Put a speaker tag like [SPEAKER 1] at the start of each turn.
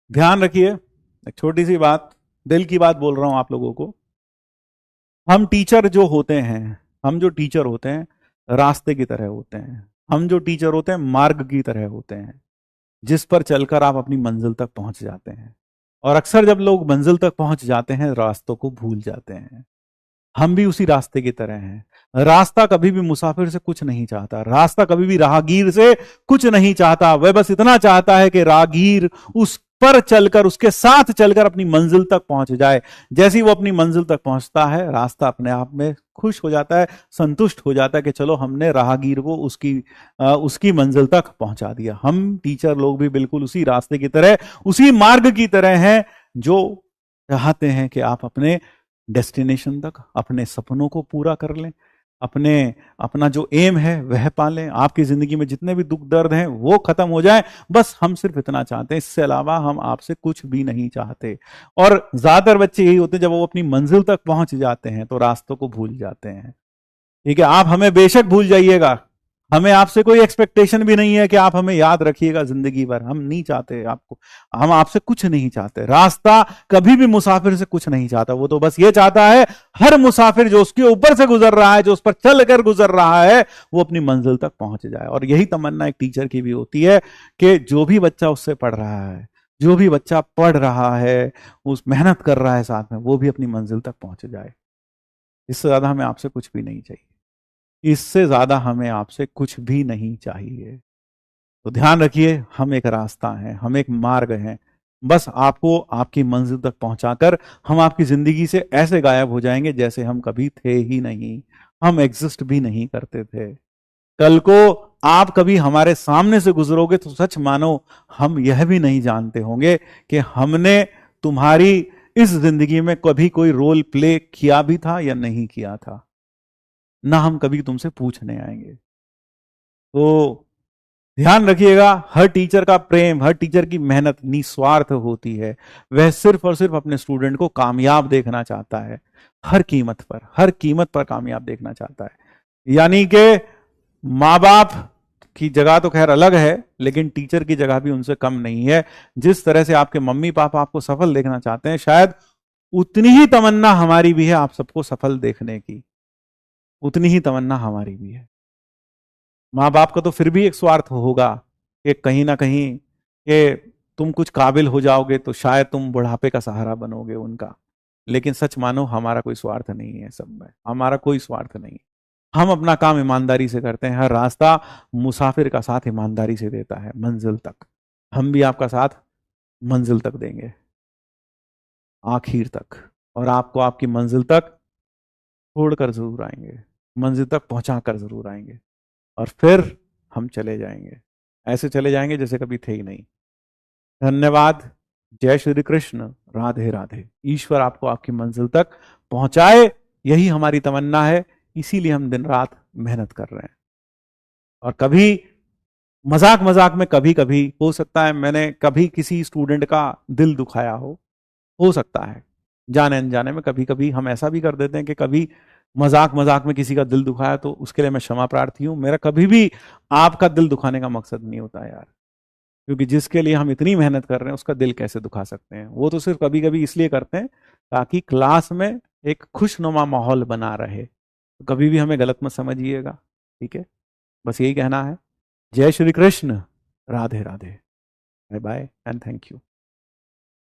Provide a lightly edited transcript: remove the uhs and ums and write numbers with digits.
[SPEAKER 1] ध्यान रखिए, एक छोटी सी बात, दिल की बात बोल रहा हूं आप लोगों को। हम टीचर जो होते हैं, हम जो टीचर होते हैं रास्ते की तरह होते हैं। हम जो टीचर होते हैं मार्ग की तरह होते हैं, जिस पर चलकर आप अपनी मंजिल तक पहुंच जाते हैं। और अक्सर जब लोग मंजिल तक पहुंच जाते हैं रास्तों को भूल जाते हैं। हम भी उसी रास्ते की तरह हैं। रास्ता कभी भी मुसाफिर से कुछ नहीं चाहता, रास्ता कभी भी राहगीर से कुछ नहीं चाहता। वह बस इतना चाहता है कि राहगीर उस पर चलकर, उसके साथ चलकर अपनी मंजिल तक पहुंच जाए। जैसे ही वो अपनी मंजिल तक पहुंचता है रास्ता अपने आप में खुश हो जाता है, संतुष्ट हो जाता है कि चलो हमने राहगीर को उसकी मंजिल तक पहुंचा दिया। हम टीचर लोग भी बिल्कुल उसी रास्ते की तरह, उसी मार्ग की तरह हैं, जो चाहते हैं कि आप अपने डेस्टिनेशन तक, अपने सपनों को पूरा कर लें, अपना जो एम है वह पालें, आपकी जिंदगी में जितने भी दुख दर्द हैं वो खत्म हो जाए। बस हम सिर्फ इतना चाहते हैं, इससे अलावा हम आपसे कुछ भी नहीं चाहते। और ज्यादातर बच्चे यही होते हैं, जब वो अपनी मंजिल तक पहुंच जाते हैं तो रास्तों को भूल जाते हैं। ठीक है, आप हमें बेशक भूल जाइएगा, हमें आपसे कोई एक्सपेक्टेशन भी नहीं है कि आप हमें याद रखिएगा जिंदगी भर, हम नहीं चाहते आपको, हम आपसे कुछ नहीं चाहते। रास्ता कभी भी मुसाफिर से कुछ नहीं चाहता, वो तो बस ये चाहता है हर मुसाफिर जो उसके ऊपर से गुजर रहा है, जो उस पर चल कर गुजर रहा है, वो अपनी मंजिल तक पहुंच जाए। और यही तमन्ना एक टीचर की भी होती है कि जो भी बच्चा उससे पढ़ रहा है, जो भी बच्चा पढ़ रहा है, उस मेहनत कर रहा है साथ में, वो भी अपनी मंजिल तक पहुंच जाए। इससे ज्यादा हमें आपसे कुछ भी नहीं चाहिए, इससे ज्यादा हमें आपसे कुछ भी नहीं चाहिए। तो ध्यान रखिए, हम एक रास्ता हैं, हम एक मार्ग हैं। बस आपको आपकी मंजिल तक पहुंचाकर हम आपकी जिंदगी से ऐसे गायब हो जाएंगे जैसे हम कभी थे ही नहीं, हम एग्जिस्ट भी नहीं करते थे। कल को आप कभी हमारे सामने से गुजरोगे तो सच मानो हम यह भी नहीं जानते होंगे कि हमने तुम्हारी इस जिंदगी में कभी कोई रोल प्ले किया भी था या नहीं किया था। ना हम कभी तुमसे पूछने आएंगे। तो ध्यान रखिएगा, हर टीचर का प्रेम, हर टीचर की मेहनत निस्वार्थ होती है। वह सिर्फ और सिर्फ अपने स्टूडेंट को कामयाब देखना चाहता है, हर कीमत पर, हर कीमत पर कामयाब देखना चाहता है। यानी कि माँ बाप की जगह तो खैर अलग है, लेकिन टीचर की जगह भी उनसे कम नहीं है। जिस तरह से आपके मम्मी पापा आपको सफल देखना चाहते हैं, शायद उतनी ही तमन्ना हमारी भी है आप सबको सफल देखने की, उतनी ही तमन्ना हमारी भी है। माँ बाप का तो फिर भी एक स्वार्थ होगा कि कहीं ना कहीं कि तुम कुछ काबिल हो जाओगे तो शायद तुम बुढ़ापे का सहारा बनोगे उनका। लेकिन सच मानो हमारा कोई स्वार्थ नहीं है, सब में हमारा कोई स्वार्थ नहीं है। हम अपना काम ईमानदारी से करते हैं, हर रास्ता मुसाफिर का साथ ईमानदारी से देता है मंजिल तक। हम भी आपका साथ मंजिल तक देंगे, आखिर तक। और आपको आपकी मंजिल तक छोड़कर जरूर आएंगे, मंजिल तक पहुंचा कर जरूर आएंगे। और फिर हम चले जाएंगे, ऐसे चले जाएंगे जैसे कभी थे ही नहीं। धन्यवाद। जय श्री कृष्ण। राधे राधे। ईश्वर आपको आपकी मंजिल तक पहुंचाए, यही हमारी तमन्ना है। इसीलिए हम दिन रात मेहनत कर रहे हैं। और कभी मजाक मजाक में, कभी कभी हो सकता है मैंने कभी किसी स्टूडेंट का दिल दुखाया हो सकता है जाने अनजाने में। कभी कभी हम ऐसा भी कर देते हैं कि कभी मजाक मजाक में किसी का दिल दुखाया, तो उसके लिए मैं क्षमा प्रार्थी हूं। मेरा कभी भी आपका दिल दुखाने का मकसद नहीं होता यार, क्योंकि जिसके लिए हम इतनी मेहनत कर रहे हैं उसका दिल कैसे दुखा सकते हैं। वो तो सिर्फ कभी कभी इसलिए करते हैं ताकि क्लास में एक खुशनुमा माहौल बना रहे। तो कभी भी हमें गलत मत समझिएगा, ठीक है? बस यही कहना है। जय Shri Krishna. Radhe Radhe. Bye bye and thank you.